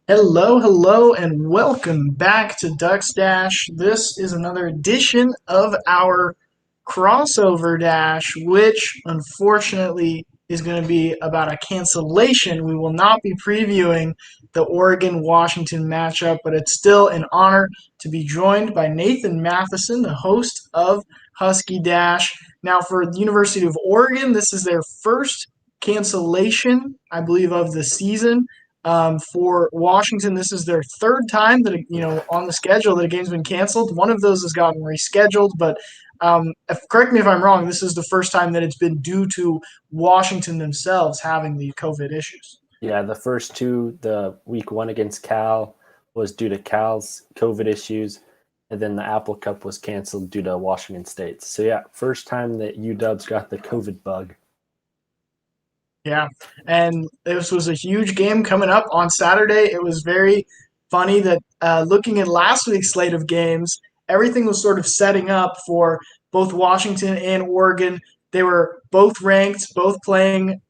Hello, hello, and welcome back to Ducks Dash. This is another edition of our crossover dash, which unfortunately is going to be about a cancellation. We will not be previewing the Oregon Washington matchup, but it's still an honor to be joined by Nathan Matheson, the host of Husky Dash. Now, for the University of Oregon, this is their first cancellation, I believe, of the season. For Washington, this is their third time that on the schedule that a game's been canceled. One of those has gotten rescheduled, but correct me if I'm wrong. This is the first time that it's been due to Washington themselves having the COVID issues. Yeah, the first two, the week one against Cal was due to Cal's COVID issues, and then the Apple Cup was canceled due to Washington State. So yeah, first time that UW's got the COVID bug. Yeah, and this was a huge game coming up on Saturday. It was very funny that looking at last week's slate of games, everything was sort of setting up for both Washington and Oregon. They were both ranked, both playing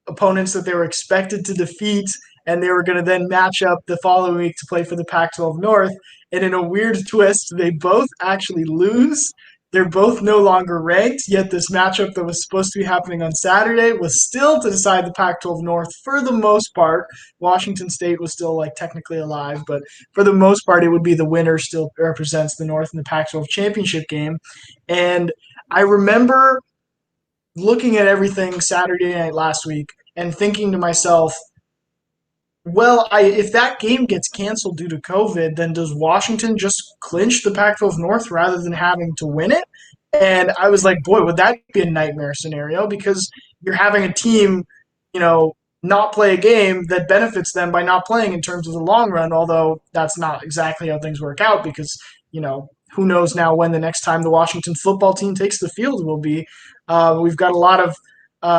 opponents that they were expected to defeat, and they were going to then match up the following week to play for the Pac-12 North. And in a weird twist, they both actually lose. They're both no longer ranked, yet this matchup that was supposed to be happening on Saturday was still to decide the Pac-12 North for the most part. Washington State was still like technically alive, but for the most part, it would be the winner still represents the North in the Pac-12 championship game. And I remember looking at everything Saturday night last week and thinking to myself, well, if that game gets canceled due to COVID, then does Washington just clinch the Pac-12 North rather than having to win it? And I was like, boy, would that be a nightmare scenario because you're having a team, not play a game that benefits them by not playing in terms of the long run, although that's not exactly how things work out because, who knows now when the next time the Washington football team takes the field will be. We've got a lot of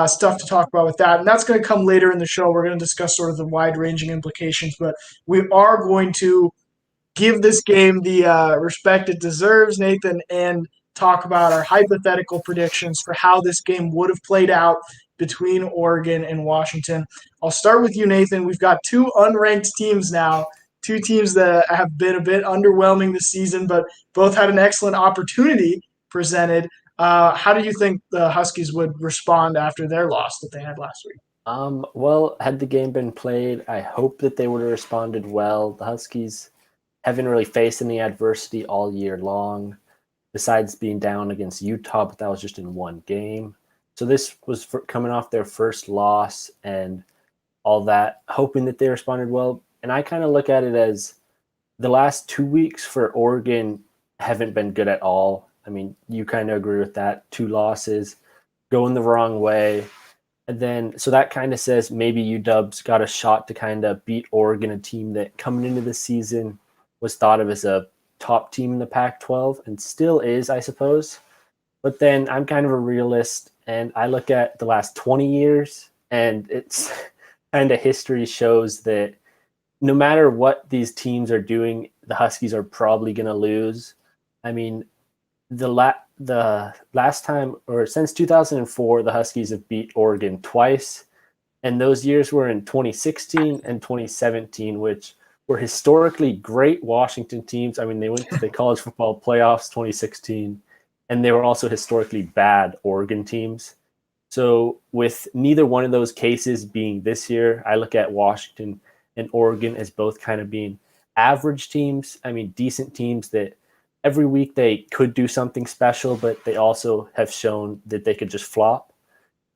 stuff to talk about with that. And that's going to come later in the show. We're going to discuss sort of the wide ranging implications, but we are going to give this game the respect it deserves, Nathan, and talk about our hypothetical predictions for how this game would have played out between Oregon and Washington. I'll start with you, Nathan. We've got two unranked teams now, two teams that have been a bit underwhelming this season, but both had an excellent opportunity presented. How do you think the Huskies would respond after their loss that they had last week? Well, had the game been played, I hope that they would have responded well. The Huskies haven't really faced any adversity all year long, besides being down against Utah, but that was just in one game. So this was coming off their first loss and all that, hoping that they responded well. And I kind of look at it as the last 2 weeks for Oregon haven't been good at all. I mean, you kind of agree with that. Two losses, going the wrong way. And then, so that kind of says maybe UW's got a shot to kind of beat Oregon, a team that coming into the season was thought of as a top team in the Pac 12 and still is, I suppose. But then I'm kind of a realist and I look at the last 20 years and it's kind of history shows that no matter what these teams are doing, the Huskies are probably going to lose. I mean, the last time or since 2004, the Huskies have beat Oregon twice, and those years were in 2016 and 2017, which were historically great Washington teams. I mean, they went to the college football playoffs 2016, and they were also historically bad Oregon teams. So with neither one of those cases being this year, I look at Washington and Oregon as both kind of being average teams. I mean, decent teams that every week they could do something special, but they also have shown that they could just flop.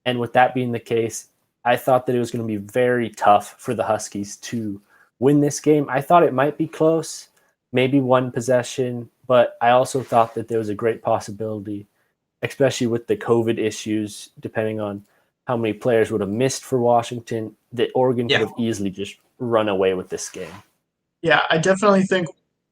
And with that being the case, I thought that it was going to be very tough for the Huskies to win this game. I thought it might be close, maybe one possession, but I also thought that there was a great possibility, especially with the COVID issues, depending on how many players would have missed for Washington, that Oregon could Yeah, have easily just run away with this game. yeah, I definitely think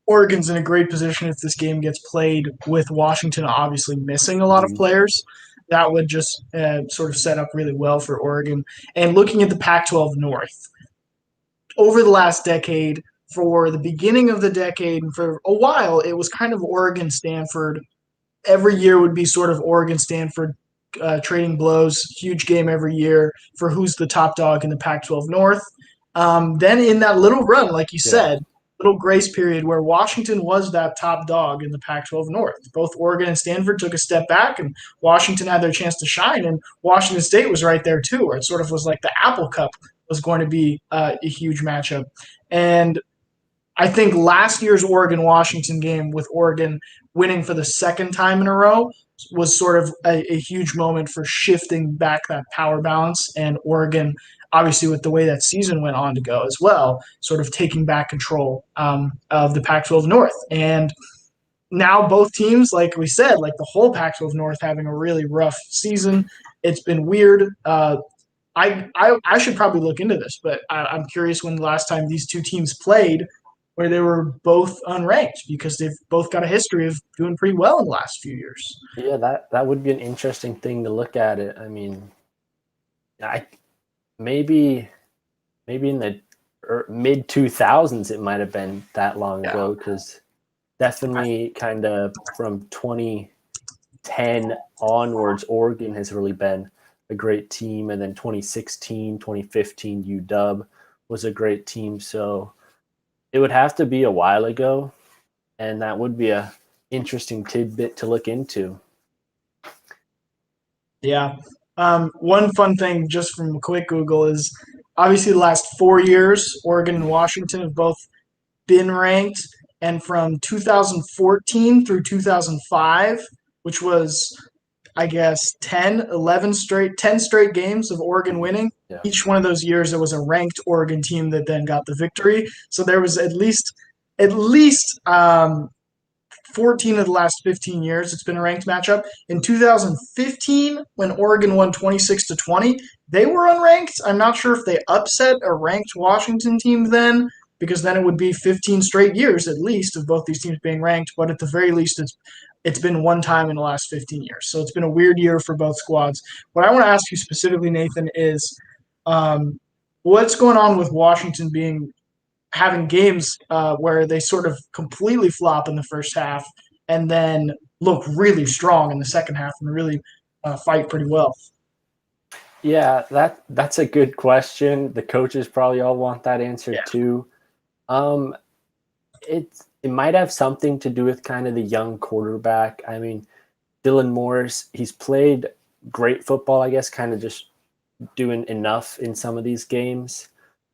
Oregon's in a great position if this game gets played with Washington obviously missing a lot of Mhm. players. That would just sort of set up really well for Oregon. And looking at the Pac 12 North, over the last decade, for the beginning of the decade, and for a while, it was kind of Oregon Stanford. Every year would be sort of Oregon Stanford trading blows, huge game every year for who's the top dog in the Pac 12 North. Then in that little run, like you Yeah. said, little grace period where Washington was that top dog in the Pac-12 North. Both Oregon and Stanford took a step back, and Washington had their chance to shine, and Washington State was right there too, where it sort of was like the Apple Cup was going to be a huge matchup. And I think last year's Oregon Washington game, with Oregon winning for the second time in a row, was sort of a huge moment for shifting back that power balance. And Oregon, obviously, with the way that season went on to go as well, sort of taking back control of the Pac 12 North. And now both teams, like we said, like the whole Pac 12 North having a really rough season. It's been weird. I should probably look into this, but I'm curious when the last time these two teams played where they were both unranked, because they've both got a history of doing pretty well in the last few years. Yeah, that would be an interesting thing to look at it. I mean, I maybe in the mid 2000s it might have been that long Yeah. ago, because definitely kind of from 2010 onwards, Oregon has really been a great team, and then 2016, 2015 UW was a great team. So it would have to be a while ago, and that would be a interesting tidbit to look into. Yeah. One fun thing just from a quick Google is obviously the last 4 years, Oregon and Washington have both been ranked. And from 2014 through 2005, which was, I guess, 10 straight games of Oregon winning. Yeah. Each one of those years, there was a ranked Oregon team that then got the victory. So there was at least 14 of the last 15 years it's been a ranked matchup. In 2015, when Oregon won 26-20, they were unranked. I'm not sure if they upset a ranked Washington team then, because then it would be 15 straight years at least of both these teams being ranked, but at the very least it's been one time in the last 15 years. So it's been a weird year for both squads. What I want to ask you specifically, Nathan, is um, what's going on with Washington being having games where they sort of completely flop in the first half and then look really strong in the second half and really fight pretty well. Yeah, that's a good question. The coaches probably all want that answer Yeah. too. Um, it might have something to do with kind of the young quarterback. I mean, Dylan Morris, he's played great football, I guess, kind of just doing enough in some of these games.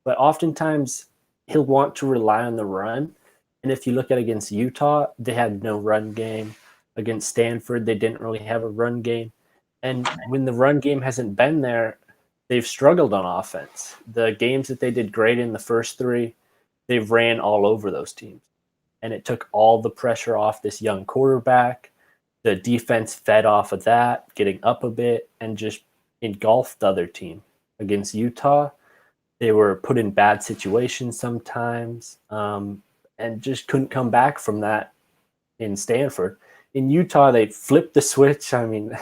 But oftentimes he'll want to rely on the run. And if you look at against Utah, they had no run game. Against Stanford, they didn't really have a run game. And when the run game hasn't been there, they've struggled on offense. The games that they did great in the first three, they've ran all over those teams. And it took all the pressure off this young quarterback. The defense fed off of that, getting up a bit, and just engulfed the other team. Against Utah, they were put in bad situations sometimes, and just couldn't come back from that in Stanford. In Utah, they flipped the switch. I mean,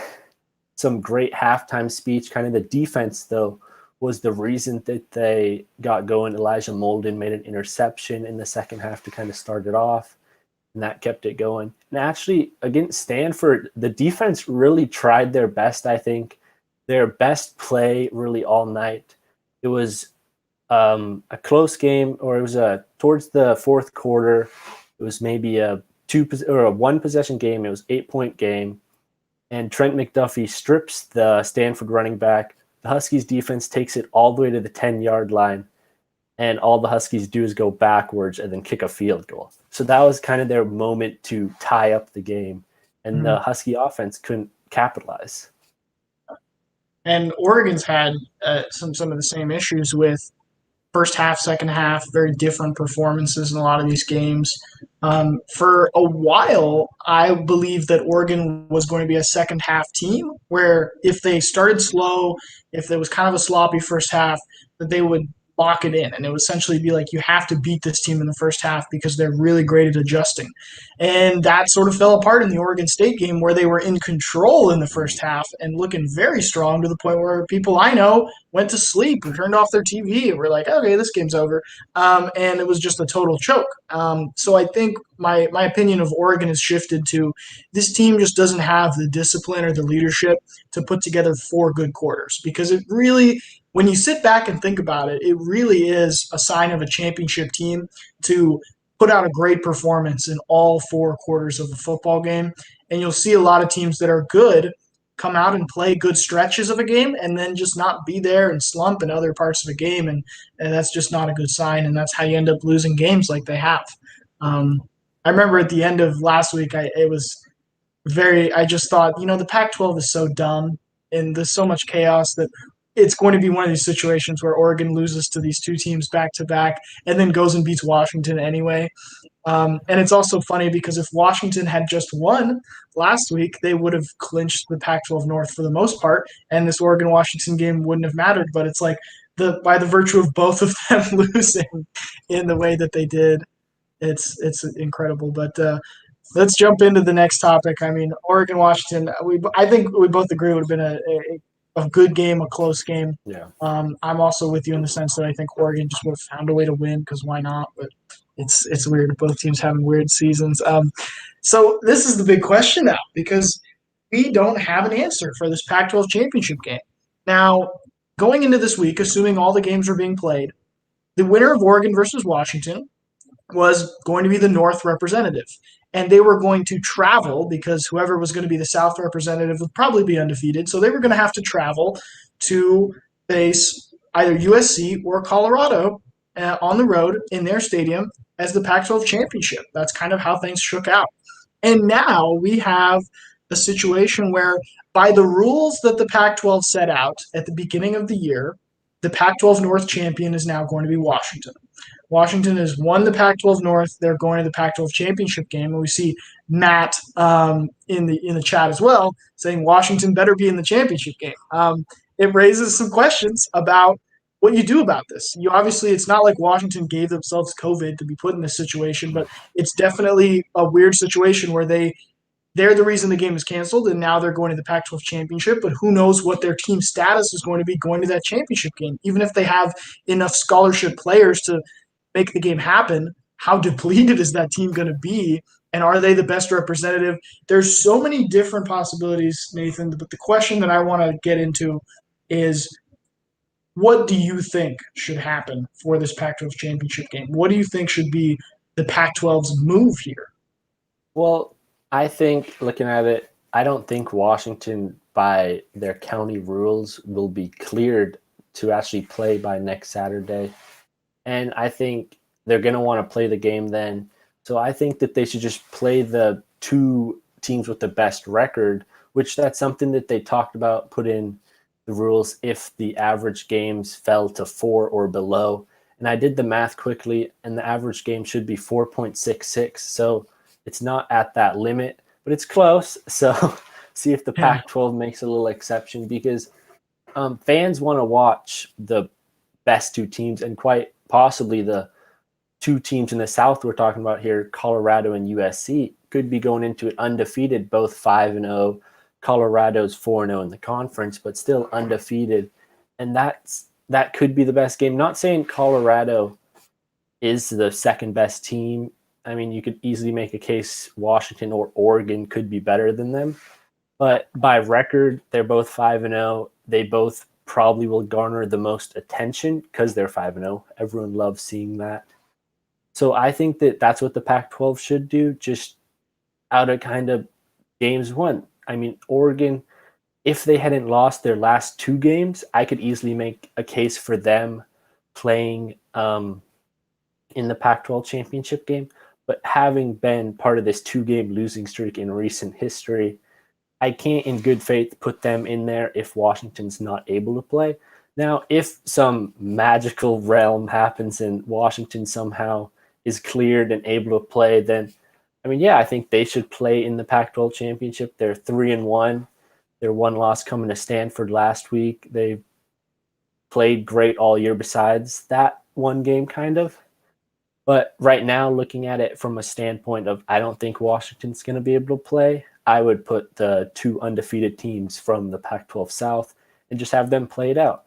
some great halftime speech. Kind of the defense, though, was the reason that they got going. Elijah Molden made an interception in the second half to kind of start it off, and that kept it going. And actually, against Stanford, the defense really tried their best, I think. Their best play really all night. It was a close game, or it was towards the fourth quarter. It was maybe a one possession game. It was 8-point game, and Trent McDuffie strips the Stanford running back. The Huskies defense takes it all the way to the 10-yard line, and all the Huskies do is go backwards and then kick a field goal. So that was kind of their moment to tie up the game, and the Husky offense couldn't capitalize. And Oregon's had some of the same issues with first half, second half, very different performances in a lot of these games. For a while, I believe that Oregon was going to be a second half team where if they started slow, if there was kind of a sloppy first half, that they would lock it in. And it would essentially be like, you have to beat this team in the first half because they're really great at adjusting. And that sort of fell apart in the Oregon State game where they were in control in the first half and looking very strong to the point where people I know went to sleep and turned off their TV and were like, okay, this game's over. And it was just a total choke. So I think my opinion of Oregon has shifted to this team just doesn't have the discipline or the leadership to put together 4 good quarters, because it really, when you sit back and think about it, it really is a sign of a championship team to put out a great performance in all 4 quarters of a football game. And you'll see a lot of teams that are good come out and play good stretches of a game and then just not be there and slump in other parts of a game. And that's just not a good sign. And that's how you end up losing games like they have. Um, I remember at the end of last week, I just thought, the Pac 12 is so dumb and there's so much chaos that it's going to be one of these situations where Oregon loses to these 2 teams back to back and then goes and beats Washington anyway. And it's also funny because if Washington had just won last week, they would have clinched the Pac-12 North for the most part, and this Oregon-Washington game wouldn't have mattered. But it's like by the virtue of both of them losing in the way that they did, it's incredible. But let's jump into the next topic. I mean, Oregon-Washington. I think we both agree it would have been a good game, a close game. Yeah. I'm also with you in the sense that I think Oregon just would have found a way to win, because why not? But it's weird. Both teams having weird seasons. So this is the big question now, because we don't have an answer for this Pac-12 championship game. Now, going into this week, assuming all the games are being played, the winner of Oregon versus Washington was going to be the North representative. And they were going to travel, because whoever was going to be the South representative would probably be undefeated. So they were going to have to travel to face either USC or Colorado on the road in their stadium as the Pac 12 championship. That's kind of how things shook out. And now we have a situation where, by the rules that the Pac 12 set out at the beginning of the year, the Pac 12 North champion is now going to be Washington. Washington has won the Pac-12 North. They're going to the Pac-12 championship game, and we see Matt in the chat as well saying Washington better be in the championship game. It raises some questions about what you do about this. Obviously, it's not like Washington gave themselves COVID to be put in this situation, but it's definitely a weird situation where they're the reason the game is canceled, and now they're going to the Pac-12 championship. But who knows what their team status is going to be going to that championship game? Even if they have enough scholarship players to make the game happen, how depleted is that team going to be? And are they the best representative? There's so many different possibilities, Nathan. But the question that I want to get into is, what do you think should happen for this Pac-12 championship game? What do you think should be the Pac-12's move here? Well, I think looking at it, I don't think Washington, by their county rules, will be cleared to actually play by next Saturday. And I think they're going to want to play the game then. So I think that they should just play the 2 teams with the best record, which that's something that they talked about, put in the rules if the average games fell to 4 or below. And I did the math quickly, and the average game should be 4.66. So it's not at that limit, but it's close. So see if the Pac-12 makes a little exception, because fans want to watch the best 2 teams, and quite possibly the 2 teams in the South we're talking about here, Colorado and USC, could be going into it undefeated, both 5-0. Colorado's 4-0 in the conference, but still undefeated. And that could be the best game. Not saying Colorado is the second best team. I mean, you could easily make a case Washington or Oregon could be better than them. But by record, they're both 5-0. They both probably will garner the most attention because they're 5-0. Everyone loves seeing that. So I think that that's what the Pac-12 should do, just out of kind of games won. I mean, Oregon, if they hadn't lost their last 2 games, I could easily make a case for them playing in the Pac-12 championship game. But having been part of this 2-game losing streak in recent history, I can't in good faith put them in there if Washington's not able to play. Now, if some magical realm happens and Washington somehow is cleared and able to play, then, I mean, yeah, I think they should play in the Pac-12 championship. They're 3-1. Their 1 loss coming to Stanford last week. They played great all year besides that 1 game, kind of. But right now, looking at it from a standpoint of I don't think Washington's going to be able to play, I would put the 2 undefeated teams from the Pac-12 South and just have them play it out.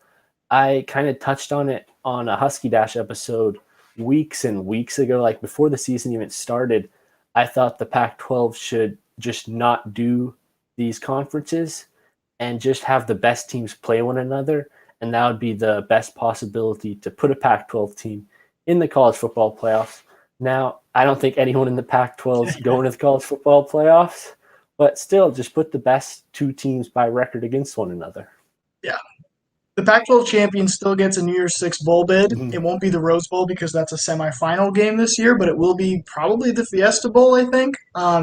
I kind of touched on it on a Husky Dash episode weeks and weeks ago, like before the season even started. I thought the Pac 12 should just not do these conferences and just have the best teams play one another. And that would be the best possibility to put a Pac 12 team in the college football playoffs. Now, I don't think anyone in the Pac 12 is going to the college football playoffs, but still, just put the best two teams by record against one another. Yeah. The Pac-12 champion still gets a New Year's Six bowl bid. Mm-hmm. It won't be the Rose Bowl because that's a semifinal game this year, but it will be probably the Fiesta Bowl, I think,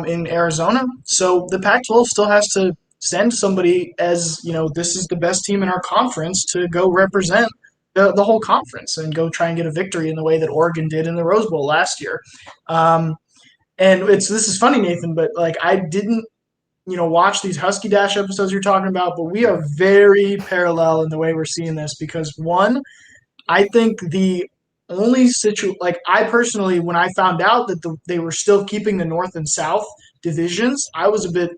in Arizona. So the Pac-12 still has to send somebody as, this is the best team in our conference to go represent the whole conference and go try and get a victory in the way that Oregon did in the Rose Bowl last year. And this is funny, Nathan, but like I didn't watch these Husky Dash episodes you're talking about, but we are very parallel in the way we're seeing this because one, I think the only like I personally, when I found out that they were still keeping the North and South divisions, I was a bit,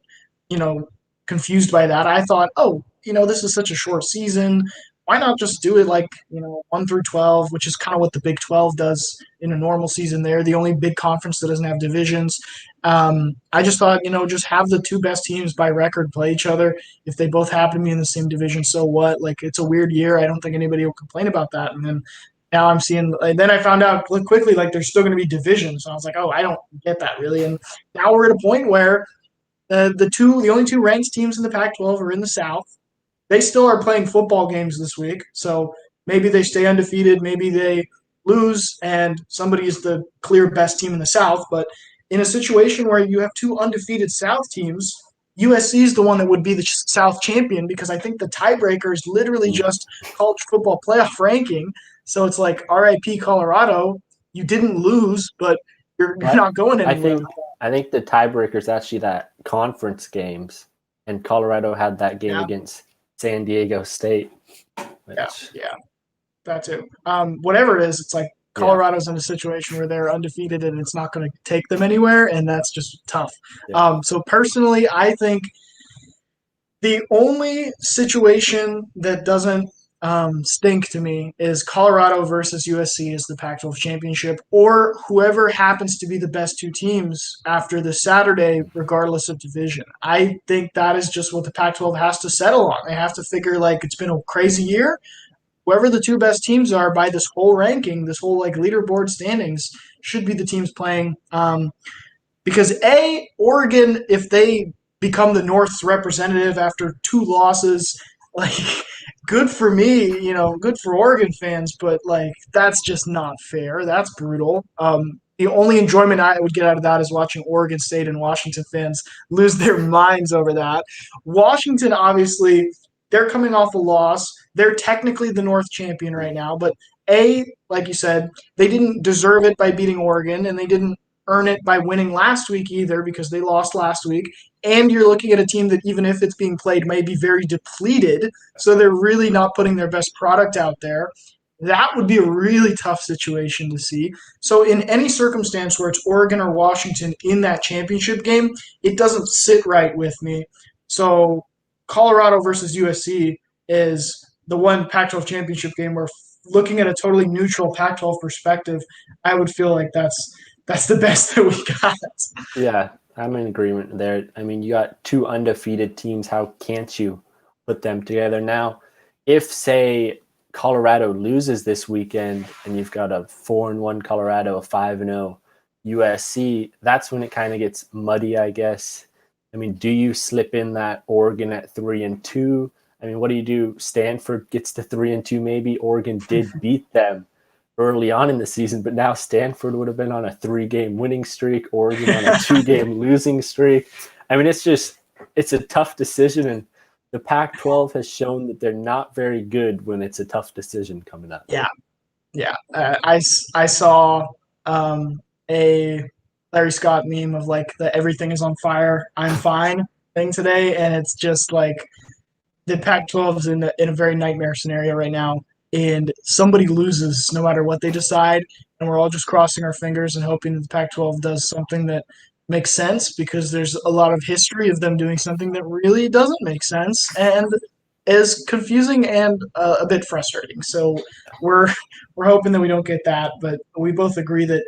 you know, confused by that. I thought, oh, this is such a short season. Why not just do it like, 1 through 12, which is kind of what the Big 12 does in a normal season there, the only big conference that doesn't have divisions. I just thought, just have the two best teams by record play each other. If they both happen to be in the same division, so what? Like, it's a weird year. I don't think anybody will complain about that. And then now I'm seeing, and then I found out quickly, like, there's still going to be divisions. So I was like, oh, I don't get that really. And now we're at a point where the only two ranked teams in the Pac-12 are in the South. They still are playing football games this week, so maybe they stay undefeated, maybe they lose, and somebody is the clear best team in the South. But in a situation where you have two undefeated South teams, USC is the one that would be the South champion because I think the tiebreaker is literally just college football playoff ranking. So it's like RIP Colorado, you didn't lose, but you're not going anywhere. I think the tiebreaker is actually that conference games, and Colorado had that game against San Diego State. Yeah, that too. Whatever it is, it's like Colorado's in a situation where they're undefeated and it's not going to take them anywhere, and that's just tough. Yeah. So personally, I think the only situation that doesn't stink to me is Colorado versus USC as the Pac-12 championship, or whoever happens to be the best two teams after the Saturday, regardless of division. I think that is just what the Pac-12 has to settle on. They have to figure, like, it's been a crazy year. Whoever the two best teams are by this whole ranking, this whole like leaderboard standings, should be the teams playing. Because Oregon, if they become the North's representative after two losses, like, good for me, good for Oregon fans, but like that's just not fair. That's brutal. The only enjoyment I would get out of that is watching Oregon State and Washington fans lose their minds over that. Washington, obviously, they're coming off a loss. They're technically the North champion right now, but like you said, they didn't deserve it by beating Oregon, and they didn't earn it by winning last week either because they lost last week. And you're looking at a team that, even if it's being played, may be very depleted. So they're really not putting their best product out there. That would be a really tough situation to see. So in any circumstance where it's Oregon or Washington in that championship game, it doesn't sit right with me. So Colorado versus USC is the one Pac-12 championship game where, looking at a totally neutral Pac-12 perspective, I would feel like that's the best that we got. Yeah, I'm in agreement there. I mean, you got two undefeated teams. How can't you put them together? Now, if, say, Colorado loses this weekend and you've got a 4-1 Colorado, a 5-0 USC, that's when it kind of gets muddy, I guess. I mean, do you slip in that Oregon at 3-2? I mean, what do you do? Stanford gets to 3-2 maybe. Oregon did beat them early on in the season, but now Stanford would have been on a 3-game winning streak, Oregon on a 2-game losing streak. I mean, it's a tough decision, and the Pac-12 has shown that they're not very good when it's a tough decision coming up. Yeah. I saw a Larry Scott meme of like the "everything is on fire, I'm fine" thing today, and it's just like the Pac-12 is in a very nightmare scenario right now, and somebody loses no matter what they decide, and we're all just crossing our fingers and hoping that the Pac-12 does something that makes sense, because there's a lot of history of them doing something that really doesn't make sense, and is confusing and a bit frustrating. So we're we're hoping that we don't get that, but we both agree that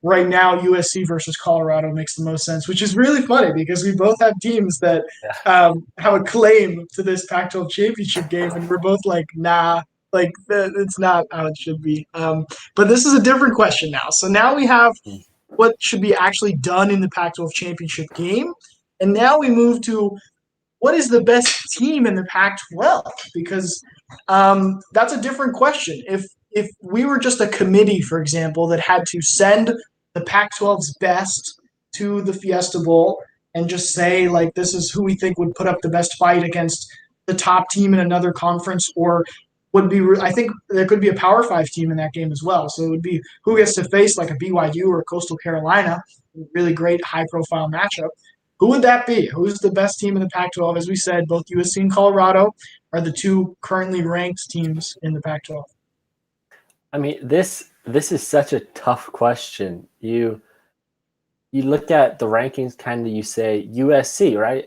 right now USC versus Colorado makes the most sense, which is really funny because we both have teams that Yeah. have a claim to this Pac-12 championship game, and we're both like, nah, like it's not how it should be. But this is a different question now. So now we have what should be actually done in the Pac-12 championship game, and now we move to what is the best team in the Pac-12? Because that's a different question. If we were just a committee, for example, that had to send the Pac-12's best to the Fiesta Bowl and just say like this is who we think would put up the best fight against the top team in another conference, or would be I think there could be a Power Five team in that game as well. So it would be who gets to face like a BYU or Coastal Carolina, really great high profile matchup. Who would that be? Who's the best team in the Pac-12? As we said, both USC and Colorado are the two currently ranked teams in the Pac-12. I mean, this is such a tough question. You look at the rankings, kind of you say USC, right?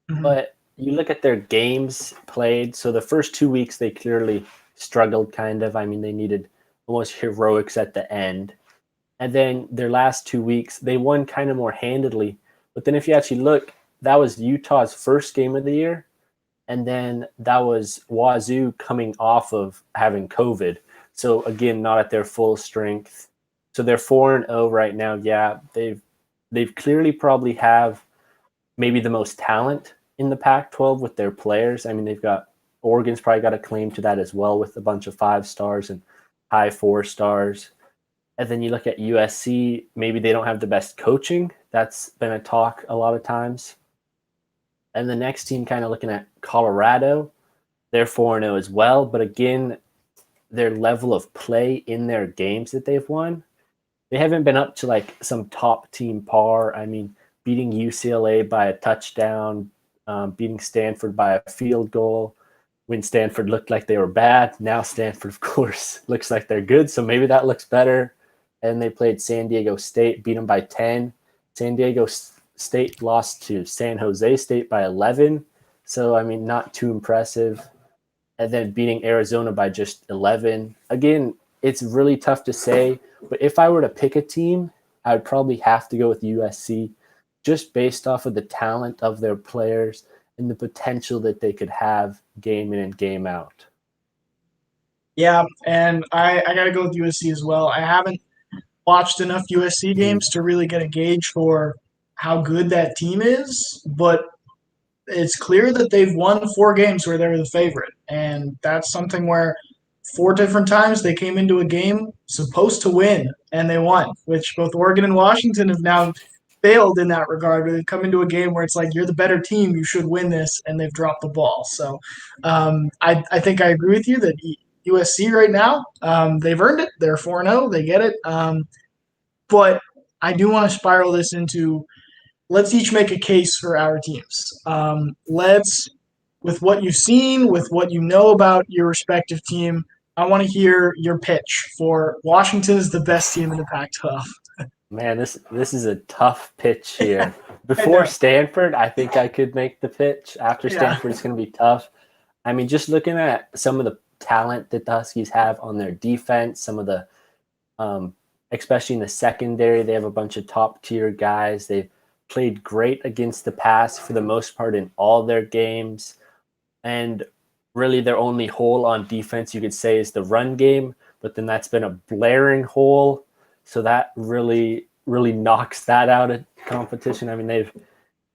Mm-hmm. But you look at their games played. So the first 2 weeks they clearly struggled, kind of. I mean, they needed almost heroics at the end, and then their last 2 weeks they won kind of more handedly. But then if you actually look, that was Utah's first game of the year, and then that was Wazoo coming off of having COVID. So again, not at their full strength. So they're 4-0 right now. Yeah, they've clearly probably have maybe the most talent in the Pac-12 with their players. I mean, they've got Oregon's probably got a claim to that as well with a bunch of 5 stars and high 4 stars. And then you look at USC, maybe they don't have the best coaching. That's been a talk a lot of times. And the next team, kind of looking at Colorado, they're 4-0 as well. But again, their level of play in their games that they've won, they haven't been up to like some top team par. I mean, beating UCLA by a touchdown, beating Stanford by a field goal when Stanford looked like they were bad. Now Stanford, of course, looks like they're good. So maybe that looks better. And they played San Diego State, beat them by 10. San Diego State lost to San Jose State by 11. So, I mean, not too impressive. And then beating Arizona by just 11. Again, it's really tough to say. But if I were to pick a team, I would probably have to go with USC just based off of the talent of their players and the potential that they could have game in and game out. Yeah, and I got to go with USC as well. I haven't watched enough USC games to really get a gauge for how good that team is, but it's clear that they've won 4 games where they're the favorite, and that's something where 4 different times they came into a game supposed to win and they won, which both Oregon and Washington have now failed in that regard. Where they've come into a game where it's like you're the better team, you should win this, and they've dropped the ball. So I think I agree with you that USC right now they've earned it. They're 4-0. They get it. But I do want to spiral this into let's each make a case for our teams. Let's, with what you've seen, with what you know about your respective team, I want to hear your pitch for Washington is the best team in the Pac-12. Man, this is a tough pitch here. I Before know. Stanford, I think I could make the pitch. After Yeah. Stanford, it's going to be tough. I mean, just looking at some of the talent that the Huskies have on their defense, some of the, especially in the secondary, they have a bunch of top tier guys. They've played great against the pass for the most part in all their games. And really, their only hole on defense, you could say, is the run game. But then that's been a blaring hole. So that really, really knocks that out of competition. I mean,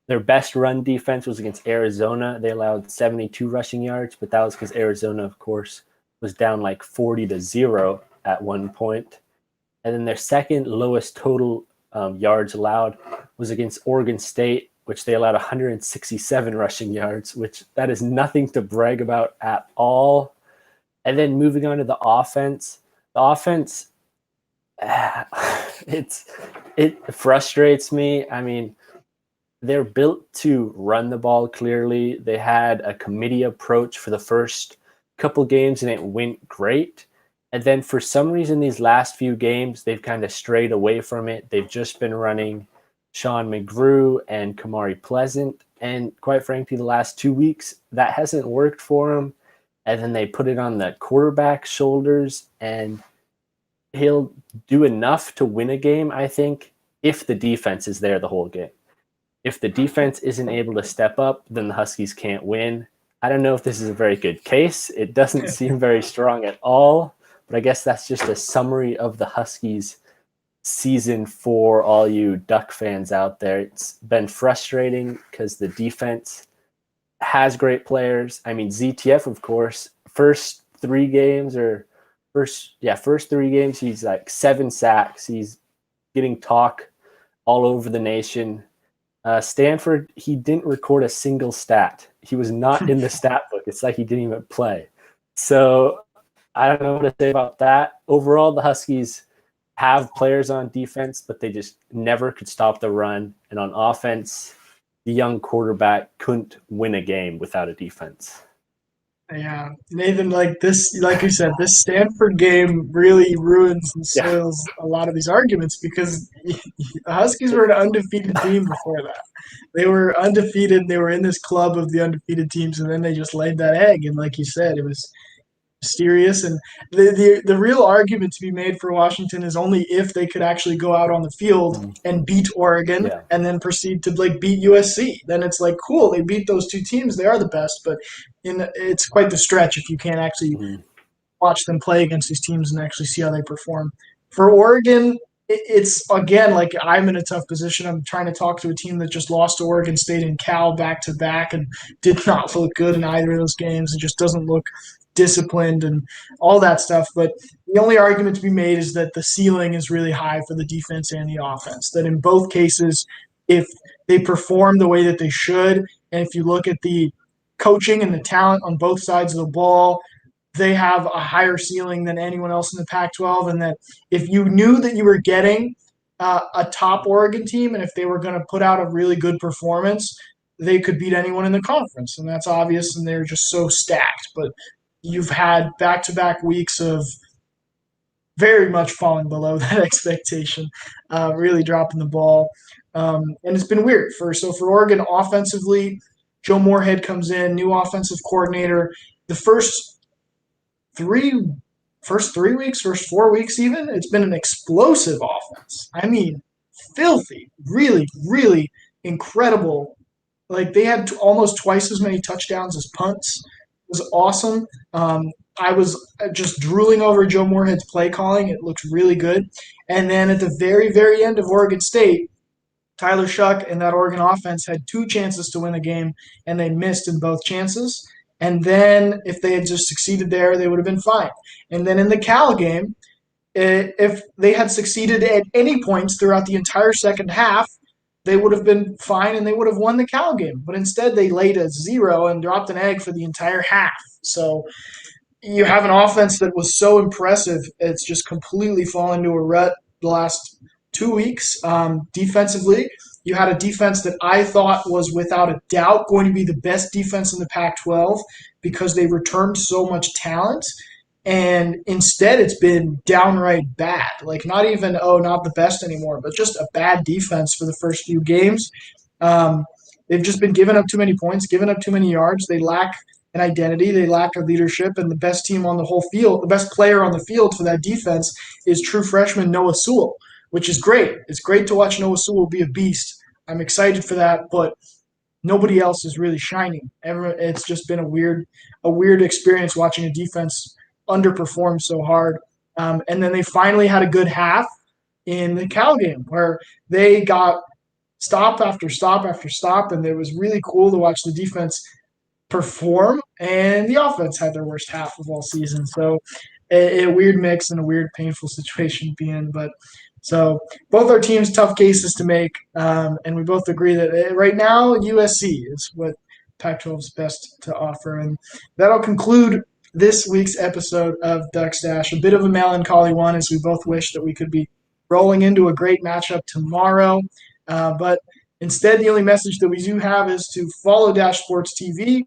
their best run defense was against Arizona. They allowed 72 rushing yards, but that was because Arizona, of course, was down like 40-0 at one point. And then their second lowest total yards allowed was against Oregon State, which they allowed 167 rushing yards, which that is nothing to brag about at all. And then moving on to the offense, it frustrates me. I mean, they're built to run the ball clearly. They had a committee approach for the first couple games and it went great. And then for some reason, these last few games, they've kind of strayed away from it. They've just been running Sean McGrew and Kamari Pleasant. And quite frankly, the last 2 weeks, that hasn't worked for him. And then they put it on the quarterback's shoulders, and he'll do enough to win a game, I think, if the defense is there the whole game. If the defense isn't able to step up, then the Huskies can't win. I don't know if this is a very good case. It doesn't seem very strong at all, but I guess that's just a summary of the Huskies season for all you Duck fans out there. It's been frustrating because the defense has great players. I mean, ZTF, of course, first 3 games, he's like 7 sacks. He's getting talk all over the nation. Stanford, he didn't record a single stat. He was not in the stat book. It's like he didn't even play. So I don't know what to say about that. Overall, the Huskies have players on defense, but they just never could stop the run. And on offense, the young quarterback couldn't win a game without a defense. Yeah, Nathan, like this, like you said, this Stanford game really ruins and Yeah. soils a lot of these arguments because the Huskies were an undefeated team before that. They were undefeated. They were in this club of the undefeated teams, and then they just laid that egg. And like you said, it was mysterious. And the real argument to be made for Washington is only if they could actually go out on the field and beat Oregon Yeah. and then proceed to like beat USC. Then it's like cool, they beat those two teams, they are the best. But it's quite the stretch if you can't actually Mm-hmm. watch them play against these teams and actually see how they perform. For Oregon, it's again like I'm in a tough position. I'm trying to talk to a team that just lost to Oregon State and Cal back to back and did not look good in either of those games. It just doesn't look disciplined and all that stuff. But the only argument to be made is that the ceiling is really high for the defense and the offense. That in both cases, if they perform the way that they should, and if you look at the coaching and the talent on both sides of the ball, they have a higher ceiling than anyone else in the Pac-12, and that if you knew that you were getting a top Oregon team, and if they were going to put out a really good performance, they could beat anyone in the conference, and that's obvious. And they're just so stacked. But you've had back-to-back weeks of very much falling below that expectation, really dropping the ball, and it's been weird for Oregon offensively. Joe Moorhead comes in, new offensive coordinator. The three first 3 weeks, first 4 weeks even, it's been an explosive offense. I mean, filthy, really, really incredible. Like they had almost twice as many touchdowns as punts. It was awesome. I was just drooling over Joe Moorhead's play calling. It looked really good. And then at the very, very end of Oregon State, Tyler Shuck and that Oregon offense had 2 chances to win the game, and they missed in both chances. And then if they had just succeeded there, they would have been fine. And then in the Cal game, if they had succeeded at any points throughout the entire second half, they would have been fine and they would have won the Cal game. But instead, they laid a 0 and dropped an egg for the entire half. So you have an offense that was so impressive, it's just completely fallen into a rut the last 2 weeks. Defensively, you had a defense that I thought was without a doubt going to be the best defense in the Pac-12 because they returned so much talent. And instead, it's been downright bad. Like, not even, not the best anymore, but just a bad defense for the first few games. They've just been giving up too many points, giving up too many yards. They lack an identity. They lack a leadership. And the best team on the whole field, the best player on the field for that defense is true freshman Noah Sewell, which is great. It's great to watch Noah Sewell be a beast. I'm excited for that, but nobody else is really shining. It's just been a weird experience watching a defense underperform so hard. And then they finally had a good half in the Cal game where they got stop after stop after stop, and it was really cool to watch the defense perform, and the offense had their worst half of all season. So a weird mix and a weird, painful situation to be in. But so both our teams tough cases to make, and we both agree that right now USC is what Pac-12 is best to offer. And that'll conclude this week's episode of Ducks Dash. A bit of a melancholy one, as we both wish that we could be rolling into a great matchup tomorrow. But instead, the only message that we do have is to follow Dash Sports TV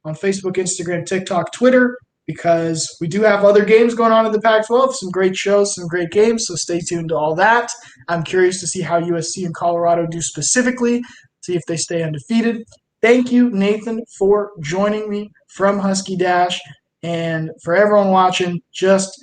on Facebook, Instagram, TikTok, Twitter, because we do have other games going on in the Pac-12, some great shows, some great games, so stay tuned to all that. I'm curious to see how USC and Colorado do specifically, see if they stay undefeated. Thank you, Nathan, for joining me from Husky Dash. And for everyone watching, just